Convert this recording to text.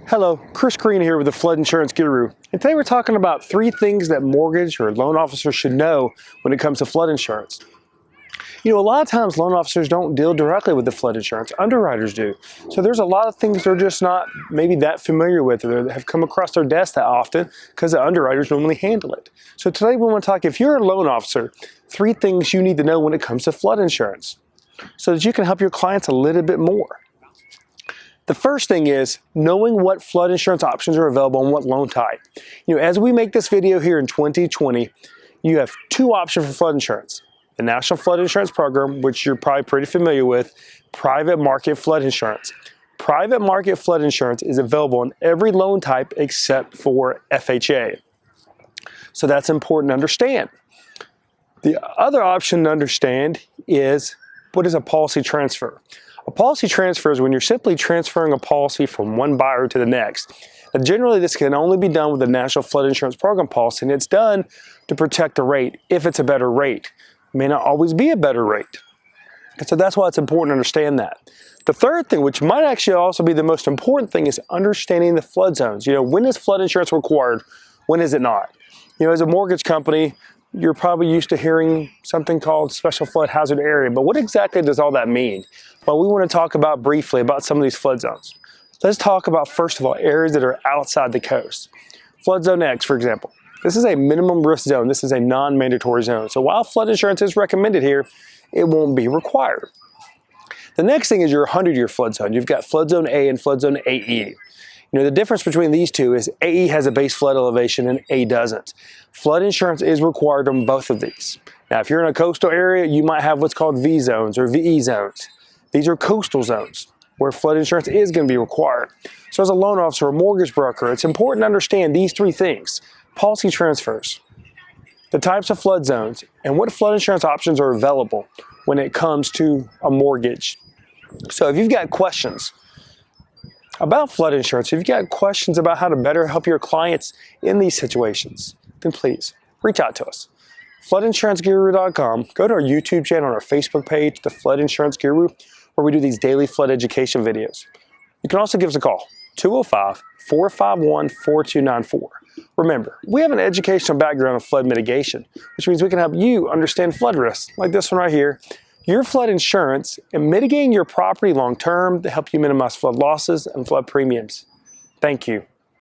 Hello, Chris Green here with the Flood Insurance Guru. And today we're talking about 3 things that mortgage or loan officers should know when it comes to flood insurance. You know, a lot of times loan officers don't deal directly with the flood insurance. Underwriters do. So there's a lot of things they're just not maybe that familiar with or that have come across their desk that often because the underwriters normally handle it. So today we want to talk, if you're a loan officer, 3 things you need to know when it comes to flood insurance so that you can help your clients a little bit more. The first thing is knowing what flood insurance options are available and what loan type. You know, as we make this video here in 2020, you have 2 options for flood insurance. The National Flood Insurance Program, which you're probably pretty familiar with, private market flood insurance. Private market flood insurance is available in every loan type except for FHA. So that's important to understand. The other option to understand is what is a policy transfer. A policy transfer is when you're simply transferring a policy from one buyer to the next. Now, generally, this can only be done with the National Flood Insurance Program policy, and it's done to protect the rate if it's a better rate. It may not always be a better rate. And so that's why it's important to understand that. The third thing, which might actually also be the most important thing, is understanding the flood zones. You know, when is flood insurance required? When is it not? You know, as a mortgage company, you're probably used to hearing something called special flood hazard area, but what exactly does all that mean? Well, we want to talk about briefly about some of these flood zones. Let's talk about, first of all, areas that are outside the coast. Flood zone X, for example. This is a minimum risk zone. This is a non-mandatory zone. So while flood insurance is recommended here, it won't be required. The next thing is your 100-year flood zone. You've got flood zone A and flood zone AE. You know, the difference between these two is AE has a base flood elevation and A doesn't. Flood insurance is required on both of these. Now, if you're in a coastal area, you might have what's called V zones or VE zones. These are coastal zones where flood insurance is going to be required. So as a loan officer or mortgage broker, it's important to understand these 3 things: policy transfers, the types of flood zones, and what flood insurance options are available when it comes to a mortgage. So if you've got questions about flood insurance, if you've got questions about how to better help your clients in these situations, then please reach out to us. FloodInsuranceGuru.com. Go to our YouTube channel and our Facebook page, The Flood Insurance Guru, where we do these daily flood education videos. You can also give us a call, 205-451-4294. Remember, we have an educational background in flood mitigation, which means we can help you understand flood risks, like this one right here, your flood insurance, and mitigating your property long-term to help you minimize flood losses and flood premiums. Thank you.